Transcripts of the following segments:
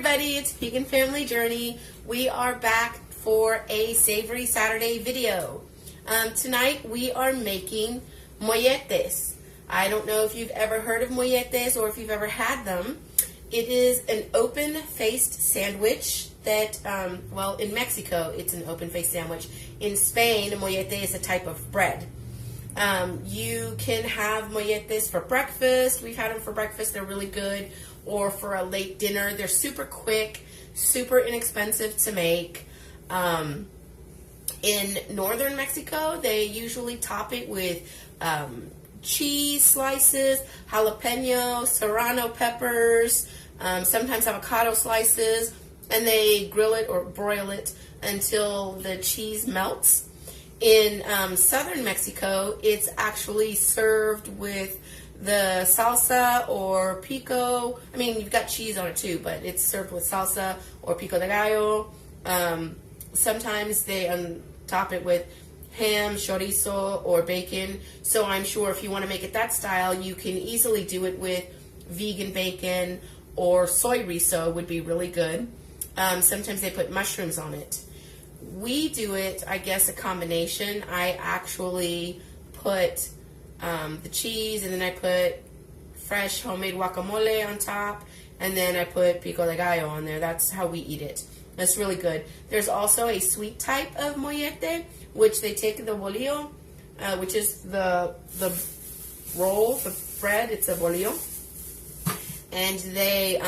everybody, it's Vegan Family Journey. We are back for a Savory Saturday video. Tonight we are making molletes. I don't know if you've ever heard of molletes or if you've ever had them. It is an open-faced sandwich that, well, in Mexico it's an open-faced sandwich. In Spain, a mollete is a type of bread. You can have molletes for breakfast. We've had them for breakfast. They're really good. Or for a late dinner. They're super quick, super inexpensive to make. In northern Mexico, they usually top it with cheese slices, jalapeno, serrano peppers, sometimes avocado slices, and they grill it or broil it until the cheese melts. In southern Mexico, it's actually served with the salsa or pico. I mean, you've got cheese on it too, but it's served with salsa or pico de gallo. Sometimes they top it with ham, chorizo, or bacon. So I'm sure if you want to make it that style, you can easily do it with vegan bacon, or soy riso would be really good. Sometimes they put mushrooms on it. We do it, I guess, a combination. I actually put the cheese, and then I put fresh homemade guacamole on top, and then I put pico de gallo on there. That's how we eat it. That's really good. There's also a sweet type of mollete, which they take the bolillo, which is the roll, the bread. It's a bolillo, and they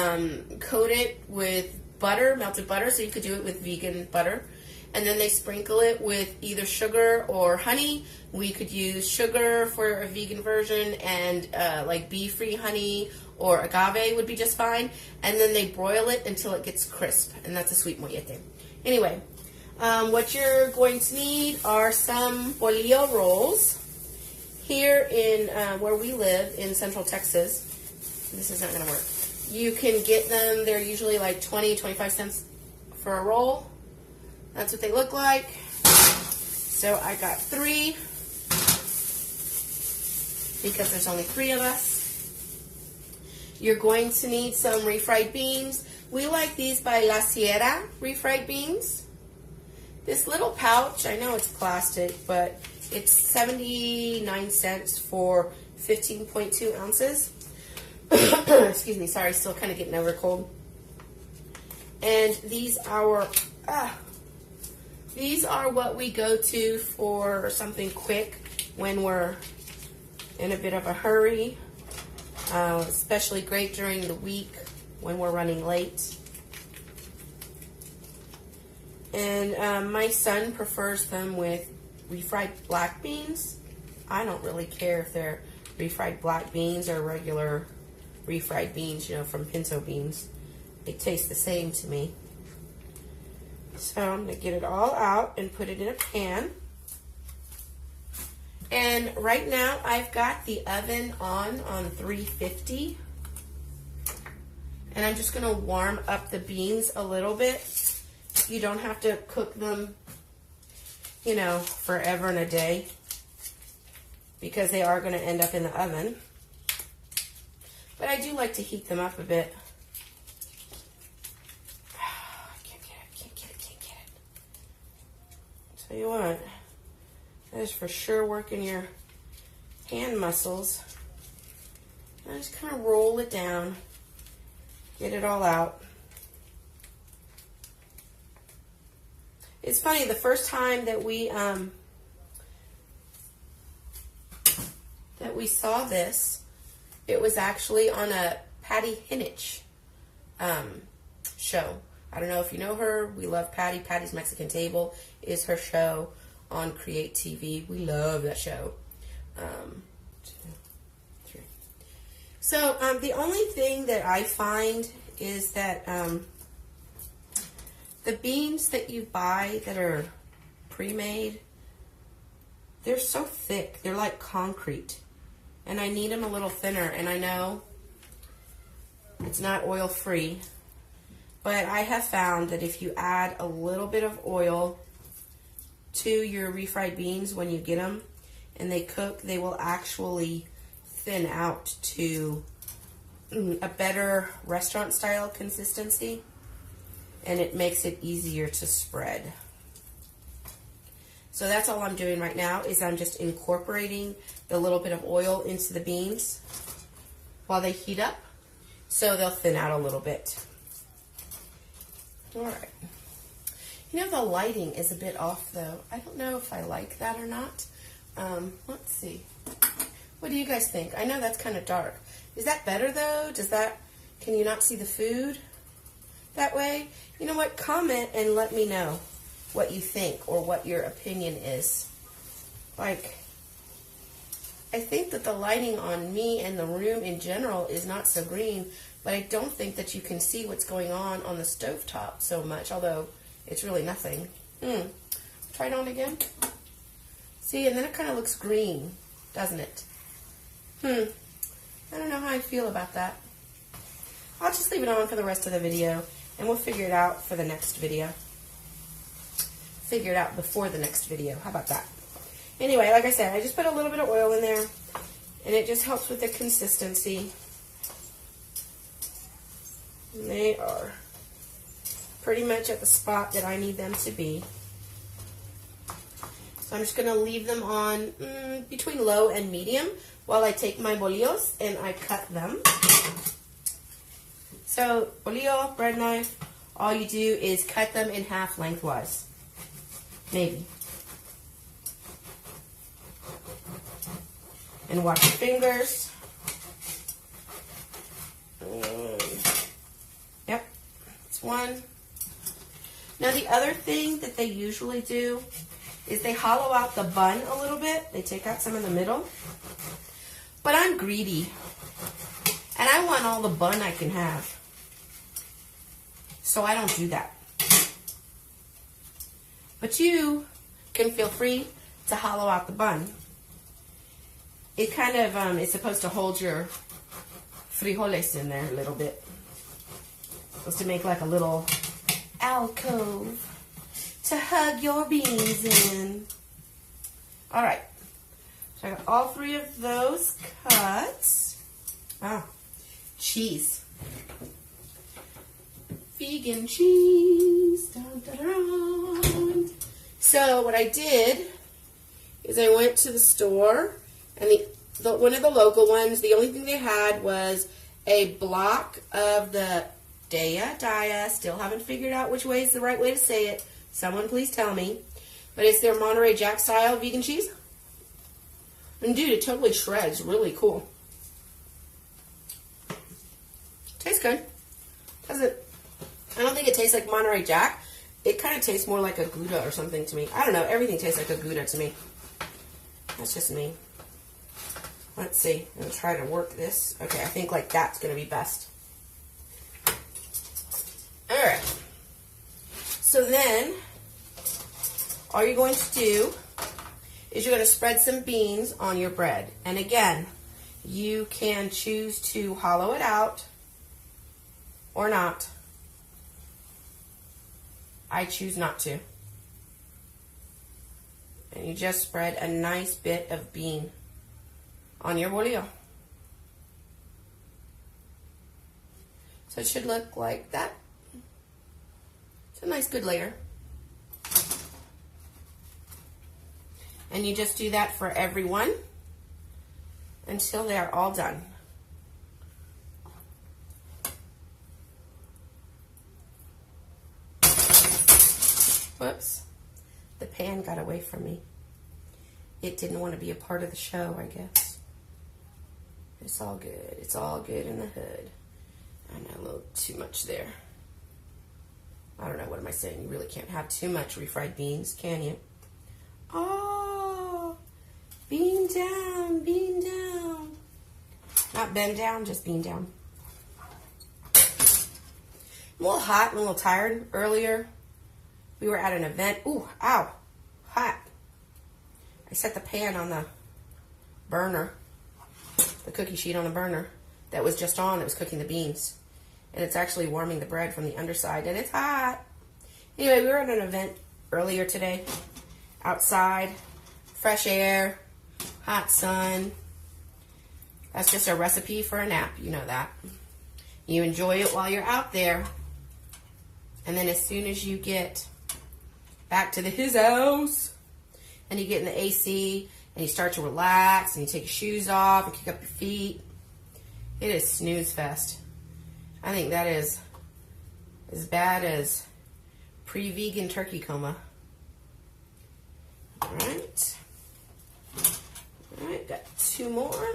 coat it with butter, melted butter, so you could do it with vegan butter. And then they sprinkle it with either sugar or honey. We could use sugar for a vegan version, and like bee-free honey or agave would be just fine. And then they broil it until it gets crisp, and that's a sweet mollete. Anyway, what you're going to need are some bolillo rolls. Here in where we live in Central Texas, this is not going to work. You can get them, they're usually like 20-25 cents for a roll. That's what they look like. So I got 3 because there's only 3 of us. You're going to need some refried beans. We like these by La Sierra refried beans. This little pouch, I know it's plastic, but it's 79 cents for 15.2 ounces. Excuse me, sorry, still kind of getting over a cold. And these are what we go to for something quick when we're in a bit of a hurry, especially great during the week when we're running late. And my son prefers them with refried black beans. I don't really care if they're refried black beans or regular refried beans, you know, from pinto beans. They taste the same to me. So I'm going to get it all out and put it in a pan. And right now I've got the oven on 350. And I'm just going to warm up the beans a little bit. You don't have to cook them, you know, forever and a day, because they are going to end up in the oven. But I do like to heat them up a bit. Tell you what, that is for sure working your hand muscles. And just kind of roll it down, get it all out. It's funny, the first time that we saw this, it was actually on a Patty Hinich show. I don't know if you know her. We love Patty. Patty's Mexican Table is her show on Create TV. We love that show. 2, 3. So the only thing that I find is that the beans that you buy that are pre-made, they're so thick. They're like concrete. And I need them a little thinner. And I know it's not oil-free, but I have found that if you add a little bit of oil to your refried beans when you get them and they cook, they will actually thin out to a better restaurant style consistency. and it makes it easier to spread. So that's all I'm doing right now, is I'm just incorporating the little bit of oil into the beans while they heat up, so they'll thin out a little bit. All right. You know, the lighting is a bit off though. I don't know if I like that or not. Let's see. What do you guys think? I know that's kind of dark. Is that better though? Can you not see the food that way? You know what? Comment and let me know what you think or what your opinion is. Like, I think that the lighting on me and the room in general is not so green, but I don't think that you can see what's going on the stovetop so much, although it's really nothing. Try it on again. See, and then it kind of looks green, doesn't it? I don't know how I feel about that. I'll just leave it on for the rest of the video, and we'll figure it out for the next video. Figure it out before the next video. How about that? Anyway, like I said, I just put a little bit of oil in there, and it just helps with the consistency. And they are pretty much at the spot that I need them to be. So I'm just going to leave them on between low and medium while I take my bolillos and I cut them. So, bolillo, bread knife, all you do is cut them in half lengthwise. Maybe. And watch your fingers. Yep, it's one. Now the other thing that they usually do is they hollow out the bun a little bit. They take out some in the middle. But I'm greedy, and I want all the bun I can have. So I don't do that. But you can feel free to hollow out the bun. It kind of is supposed to hold your frijoles in there a little bit. Supposed to make like a little alcove to hug your beans in. All right. So I got all three of those cut. Ah, cheese. Vegan cheese. Dun, dun, dun. So what I did is I went to the store, and one of the local ones, the only thing they had was a block of the Dia. Still haven't figured out which way is the right way to say it. Someone please tell me. But it's their Monterey Jack style vegan cheese. And dude, it totally shreds. Really cool. Tastes good. Doesn't, I don't think it tastes like Monterey Jack. It kind of tastes more like a Gouda or something to me. I don't know. Everything tastes like a Gouda to me. That's just me. Let's see. I'm going to try to work this. Okay, I think like that's going to be best. Alright. So then, all you're going to do is you're going to spread some beans on your bread. And again, you can choose to hollow it out or not. I choose not to. And you just spread a nice bit of bean on your bolillo. So it should look like that. It's a nice good layer. And you just do that for every one until they are all done. Whoops. The pan got away from me. It didn't want to be a part of the show, I guess. It's all good. It's all good in the hood. I know a little too much there. I don't know, what am I saying? You really can't have too much refried beans, can you? Oh, bean down, bean down. Not bend down, just bean down. I'm a little hot and a little tired earlier. We were at an event. Ooh, ow, hot. I set the pan on the burner, the cookie sheet on the burner that was just on. It was cooking the beans. And it's actually warming the bread from the underside, and it's hot. Anyway, we were at an event earlier today. Outside, fresh air, hot sun. That's just a recipe for a nap, you know that. You enjoy it while you're out there. And then as soon as you get back to his house and you get in the AC and you start to relax and you take your shoes off and kick up your feet, it is snooze fest. I think that is as bad as pre-vegan turkey coma. All right. All right, got 2 more.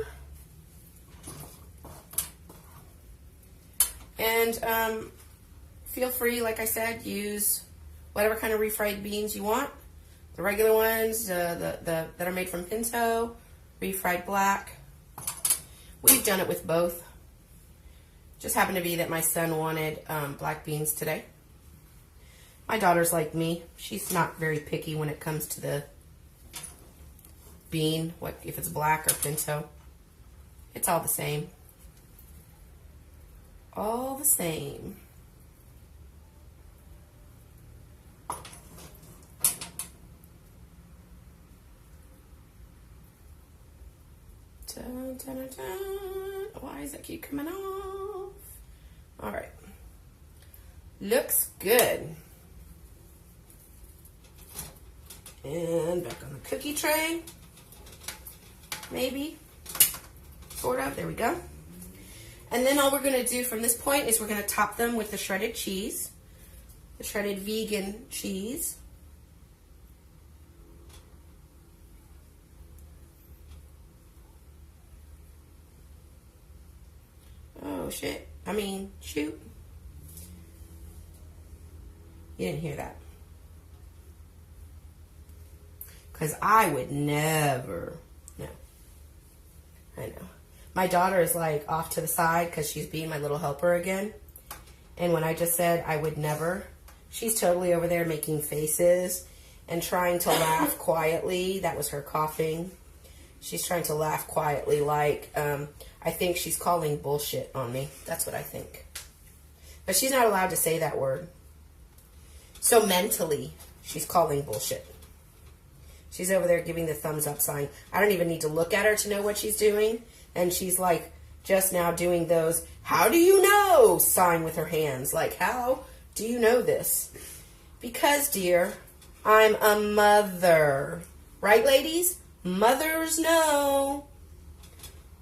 And feel free, like I said, use whatever kind of refried beans you want. The regular ones, that are made from pinto, refried black. We've done it with both. Just happened to be that my son wanted black beans today. My daughter's like me. She's not very picky when it comes to the bean, if it's black or pinto. It's all the same. All the same. Dun, dun, dun, dun. Why does that keep coming off? All right. Looks good. And back on the cookie tray. Maybe. Sort of. There we go. And then all we're going to do from this point is we're going to top them with the shredded cheese. The shredded vegan cheese. Oh, shit. I mean, shoot. You didn't hear that. Because I would never. No. I know. My daughter is like off to the side because she's being my little helper again. And when I just said I would never, she's totally over there making faces and trying to laugh quietly. That was her coughing. She's trying to laugh quietly like, I think she's calling bullshit on me. That's what I think. But she's not allowed to say that word. So mentally, she's calling bullshit. She's over there giving the thumbs up sign. I don't even need to look at her to know what she's doing. And she's like just now doing those, how do you know, sign with her hands. Like, how do you know this? Because, dear, I'm a mother. Right, ladies? Mothers know.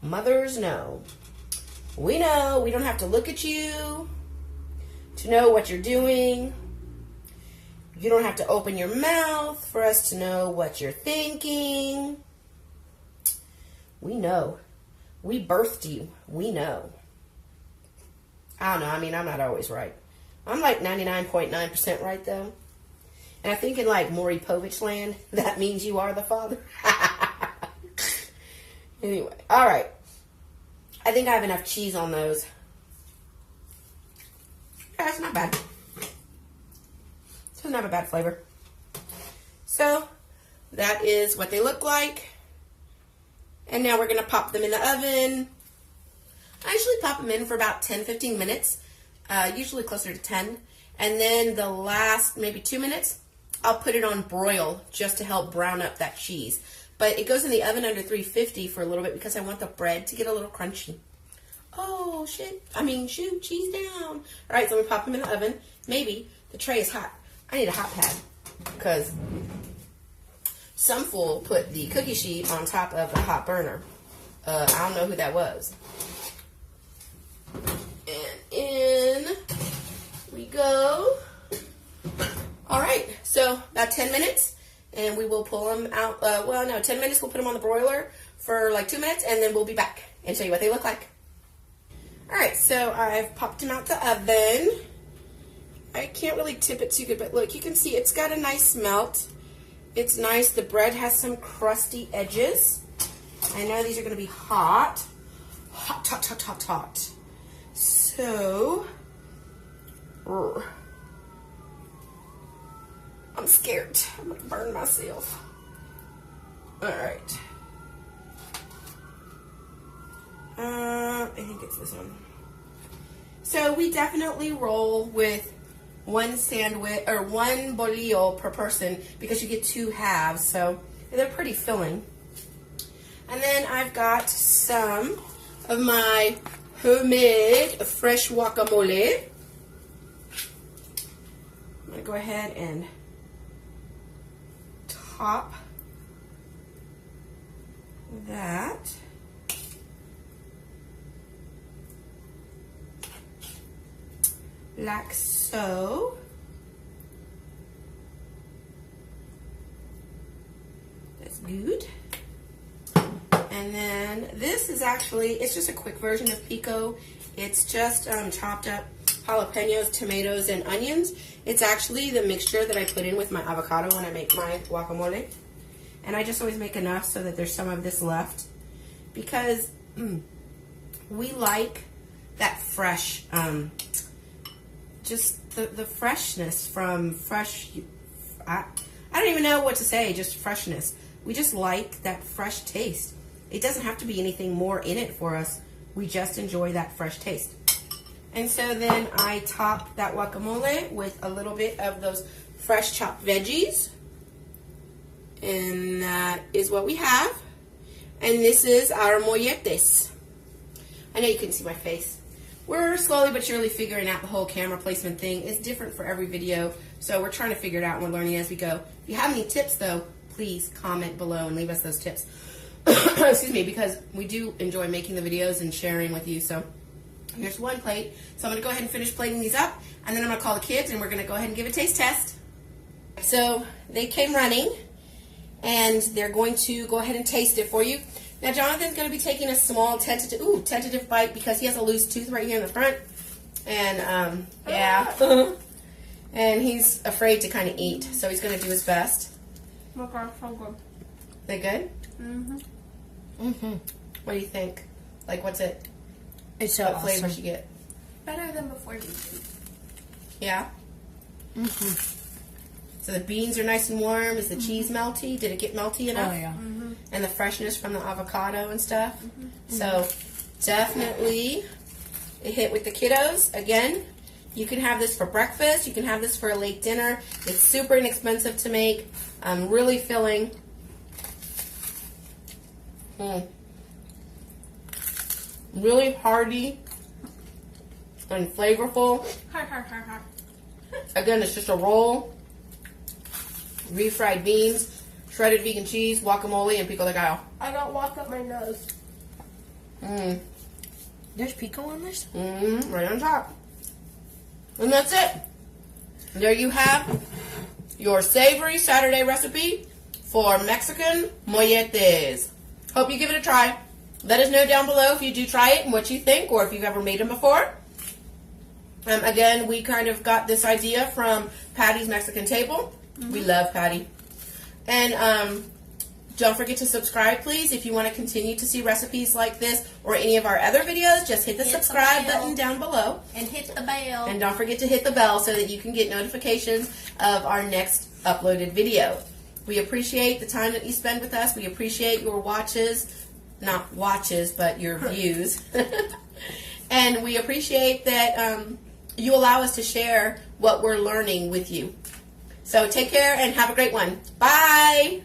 Mothers know. We know. We don't have to look at you to know what you're doing. You don't have to open your mouth for us to know what you're thinking. We know. We birthed you. We know. I don't know. I mean, I'm not always right. I'm like 99.9% right, though. And I think in like Maury Povich land, that means you are the father. Anyway. All right. I think I have enough cheese on those. Yeah, it's not bad. It doesn't have a bad flavor. So, that is what they look like. And now we're going to pop them in the oven. I usually pop them in for about 10-15 minutes. Usually closer to 10. And then the last maybe 2 minutes, I'll put it on broil just to help brown up that cheese. But it goes in the oven under 350 for a little bit because I want the bread to get a little crunchy. Oh, shit. I mean, shoot, cheese down. All right, so we pop them in the oven. Maybe the tray is hot. I need a hot pad because some fool put the cookie sheet on top of the hot burner. I don't know who that was. And in we go. All right, so about 10 minutes, and we will pull them out. 10 minutes, we'll put them on the broiler for like 2 minutes, and then we'll be back and show you what they look like. All right, so I've popped them out the oven. I can't really tip it too good, but look, you can see it's got a nice melt. It's nice. The bread has some crusty edges. I know these are going to be hot. Hot, hot, hot, hot, hot. So, I'm scared. I'm going to burn myself. All right. I think it's this one. So, we definitely roll with one sandwich or one bolillo per person because you get 2 halves, so they're pretty filling. And then I've got some of my homemade fresh guacamole. going to go ahead and top that. Like so. That's good. And then this is actually, it's just a quick version of pico. It's just chopped up jalapenos, tomatoes, and onions. It's actually the mixture that I put in with my avocado when I make my guacamole. And I just always make enough so that there's some of this left. Because we like that fresh, just the freshness from fresh, I don't even know what to say, just freshness. We just like that fresh taste. It doesn't have to be anything more in it for us. We just enjoy that fresh taste. And so then I top that guacamole with a little bit of those fresh chopped veggies. And that is what we have. And this is our molletes. I know you couldn't see my face. We're slowly but surely figuring out the whole camera placement thing. It's different for every video, so we're trying to figure it out and we're learning as we go. If you have any tips, though, please comment below and leave us those tips. Excuse me, because we do enjoy making the videos and sharing with you. So here's one plate. So I'm going to go ahead and finish plating these up, and then I'm going to call the kids, and we're going to go ahead and give a taste test. So they came running, and they're going to go ahead and taste it for you. Now, Jonathan's going to be taking a small tentative bite because he has a loose tooth right here in the front. And, yeah. And he's afraid to kind of eat, so he's going to do his best. Okay, so good. They good? Mm-hmm. Mm-hmm. What do you think? Like, what's it? It's so what flavor should you get? Better than before you did. Yeah? Mm-hmm. So the beans are nice and warm. Is the cheese melty? Did it get melty enough? Oh, yeah. Mm-hmm. And the freshness from the avocado and stuff. Mm-hmm. So definitely a hit with the kiddos. Again, you can have this for breakfast. You can have this for a late dinner. It's super inexpensive to make. Really filling. Really hearty and flavorful. Again, it's just a roll. Refried beans, shredded vegan cheese, guacamole, and pico de gallo. I got walk up my nose. There's pico on this? Right on top. And that's it. There you have your savory Saturday recipe for Mexican molletes. Hope you give it a try. Let us know down below if you do try it and what you think, or if you've ever made them before. Again, we kind of got this idea from Patty's Mexican Table. We love Patty. And don't forget to subscribe, please. If you want to continue to see recipes like this or any of our other videos, just hit the subscribe button down below. And hit the bell. And don't forget to hit the bell so that you can get notifications of our next uploaded video. We appreciate the time that you spend with us. We appreciate your watches. Not watches, but your views. And we appreciate that you allow us to share what we're learning with you. So take care and have a great one. Bye!